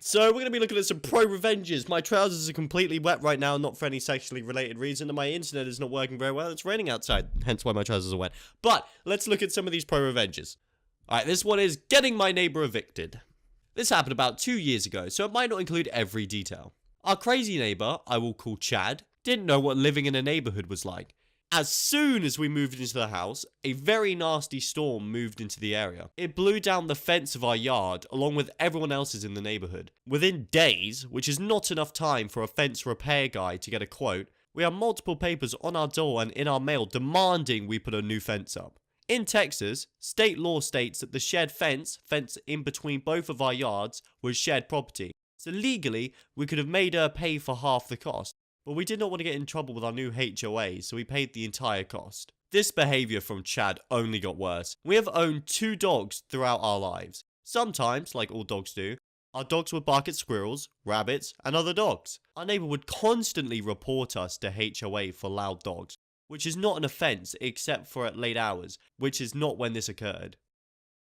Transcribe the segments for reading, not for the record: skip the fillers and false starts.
So we're going to be looking at some pro revenges. My trousers are completely wet right now, not for any sexually related reason, and my internet is not working very well. It's raining outside, hence why my trousers are wet. But let's look at some of these pro revenges. Alright, this one is getting my neighbor evicted. This happened about 2 years ago, so it might not include every detail. Our crazy neighbor, I will call Chad, didn't know what living in a neighborhood was like. As soon as we moved into the house, a very nasty storm moved into the area. It blew down the fence of our yard, along with everyone else's in the neighborhood. Within days, which is not enough time for a fence repair guy to get a quote, we had multiple papers on our door and in our mail demanding we put a new fence up. In Texas, state law states that the shared fence in between both of our yards, was shared property. So legally, we could have made her pay for half the cost. But we did not want to get in trouble with our new HOA, so we paid the entire cost. This behaviour from Chad only got worse. We have owned 2 dogs throughout our lives. Sometimes, like all dogs do, our dogs would bark at squirrels, rabbits, and other dogs. Our neighbour would constantly report us to HOA for loud dogs, which is not an offence except for at late hours, which is not when this occurred.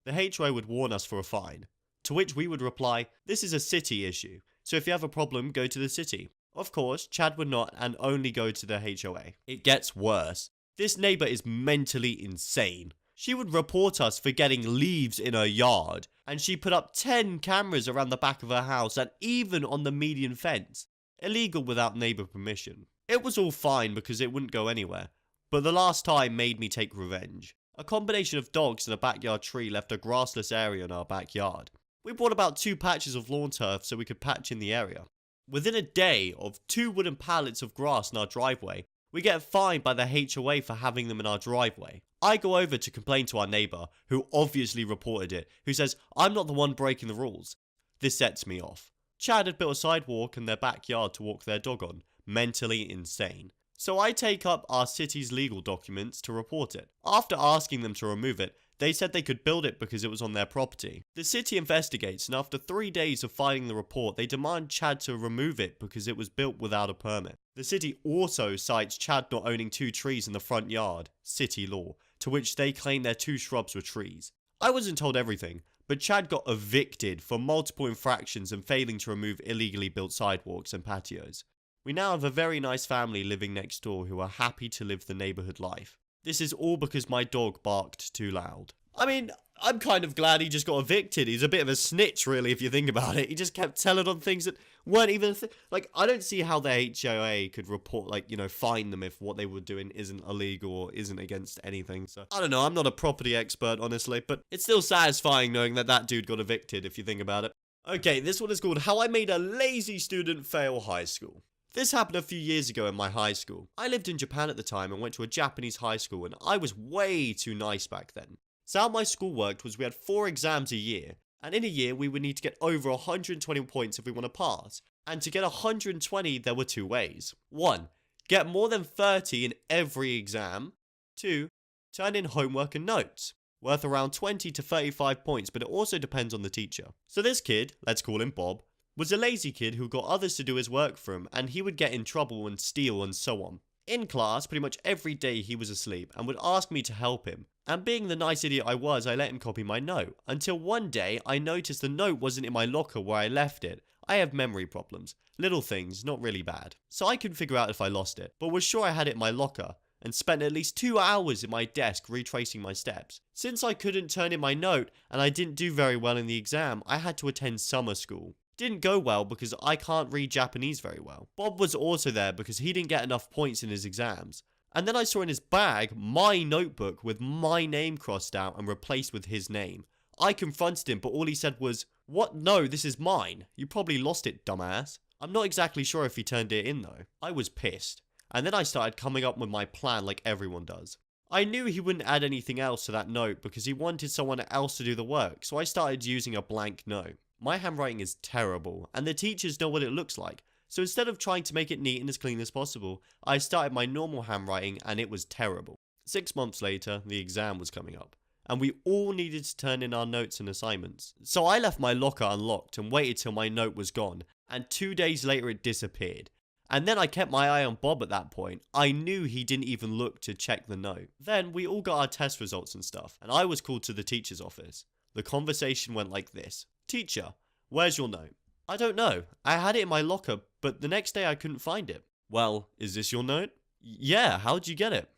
The HOA would warn us for a fine, to which we would reply, "This is a city issue, so if you have a problem, go to the city." Of course, Chad would not and only go to the HOA. It gets worse. This neighbour is mentally insane. She would report us for getting leaves in her yard, and she put up 10 cameras around the back of her house and even on the median fence. Illegal without neighbour permission. It was all fine because it wouldn't go anywhere, but the last time made me take revenge. A combination of dogs and a backyard tree left a grassless area in our backyard. We bought about 2 patches of lawn turf so we could patch in the area. Within a day of 2 wooden pallets of grass in our driveway, we get fined by the HOA for having them in our driveway. I go over to complain to our neighbour, who obviously reported it, who says I'm not the one breaking the rules. This sets me off. Chad had built a sidewalk in their backyard to walk their dog on. Mentally insane. So I take up our city's legal documents to report it. After asking them to remove it, they said they could build it because it was on their property. The city investigates, and after 3 days of filing the report, they demand Chad to remove it because it was built without a permit. The city also cites Chad not owning 2 trees in the front yard, city law, to which they claim their 2 shrubs were trees. I wasn't told everything, but Chad got evicted for multiple infractions and failing to remove illegally built sidewalks and patios. We now have a very nice family living next door who are happy to live the neighbourhood life. This is all because my dog barked too loud. I mean, I'm kind of glad he just got evicted. He's a bit of a snitch, really, if you think about it. He just kept telling on things that weren't even a thing. Like, I don't see how the HOA could report, like, you know, fine them if what they were doing isn't illegal or isn't against anything. So, I don't know. I'm not a property expert, honestly, but it's still satisfying knowing that that dude got evicted, if you think about it. Okay, this one is called How I Made a Lazy Student Fail High School. This happened a few years ago in my high school. I lived in Japan at the time and went to a Japanese high school, and I was way too nice back then. So how my school worked was we had 4 exams a year, and in a year we would need to get over 120 points if we want to pass. And to get 120 there were 2 ways. 1. Get more than 30 in every exam. 2. Turn in homework and notes. Worth around 20 to 35 points, but it also depends on the teacher. So this kid, let's call him Bob, was a lazy kid who got others to do his work for him, and he would get in trouble and steal and so on. In class, pretty much every day he was asleep and would ask me to help him. And being the nice idiot I was, I let him copy my note. Until one day, I noticed the note wasn't in my locker where I left it. I have memory problems. Little things, not really bad. So I couldn't figure out if I lost it, but was sure I had it in my locker, and spent at least 2 hours at my desk retracing my steps. Since I couldn't turn in my note, and I didn't do very well in the exam, I had to attend summer school. Didn't go well because I can't read Japanese very well. Bob was also there because he didn't get enough points in his exams. And then I saw in his bag my notebook with my name crossed out and replaced with his name. I confronted him, but all he said was, "What? No, this is mine. You probably lost it, dumbass." I'm not exactly sure if he turned it in though. I was pissed. And then I started coming up with my plan like everyone does. I knew he wouldn't add anything else to that note because he wanted someone else to do the work, so I started using a blank note. My handwriting is terrible, and the teachers know what it looks like, so instead of trying to make it neat and as clean as possible, I started my normal handwriting and it was terrible. 6 months later, the exam was coming up, and we all needed to turn in our notes and assignments. So I left my locker unlocked and waited till my note was gone, and 2 days later it disappeared. And then I kept my eye on Bob at that point. I knew he didn't even look to check the note. Then we all got our test results and stuff, and I was called to the teacher's office. The conversation went like this. "Teacher, where's your note?" I don't know. I had it in my locker, but the next day I couldn't find it. Well, is this your note? Yeah, how'd you get it?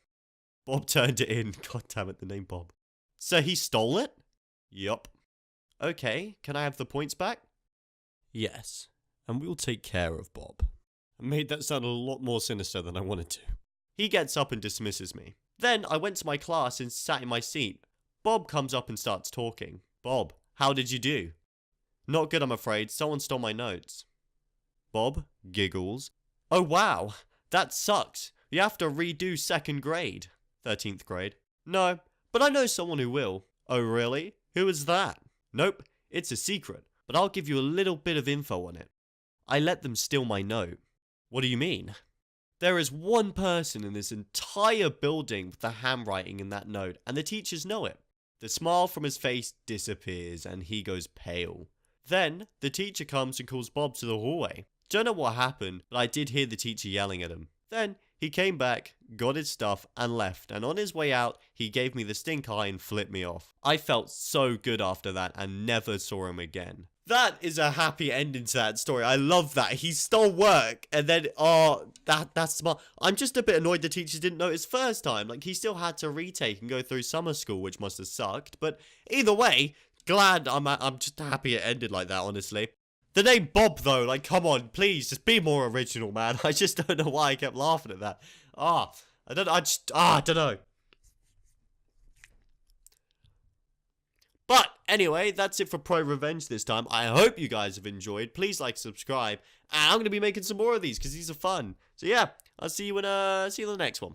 Bob turned it in. God damn it, the name Bob. So he stole it? Yup. Okay, can I have the points back? Yes, and we'll take care of Bob. I made that sound a lot more sinister than I wanted to. He gets up and dismisses me. Then I went to my class and sat in my seat. Bob comes up and starts talking. Bob, how did you do? Not good, I'm afraid. Someone stole my notes. Bob giggles. Oh wow, that sucks. You have to redo second grade. 13th grade. No, but I know someone who will. Oh really? Who is that? Nope, it's a secret, but I'll give you a little bit of info on it. I let them steal my note. What do you mean? There is one person in this entire building with the handwriting in that note, and the teachers know it. The smile from his face disappears, and he goes pale. Then, the teacher comes and calls Bob to the hallway. Don't know what happened, but I did hear the teacher yelling at him. Then, he came back, got his stuff, and left, and on his way out, he gave me the stink eye and flipped me off. I felt so good after that, and never saw him again. That is a happy ending to that story. I love that. He stole work, and then, that's smart. I'm just a bit annoyed the teachers didn't notice first time. Like, he still had to retake and go through summer school, which must have sucked. But either way, glad I'm just happy it ended like that, honestly. The name Bob, though, like, come on, please, just be more original, man. I just don't know why I kept laughing at that. I don't know. But anyway, that's it for Pro Revenge this time. I hope you guys have enjoyed. Please like, subscribe, and I'm going to be making some more of these because these are fun. So yeah, I'll see you in the next one.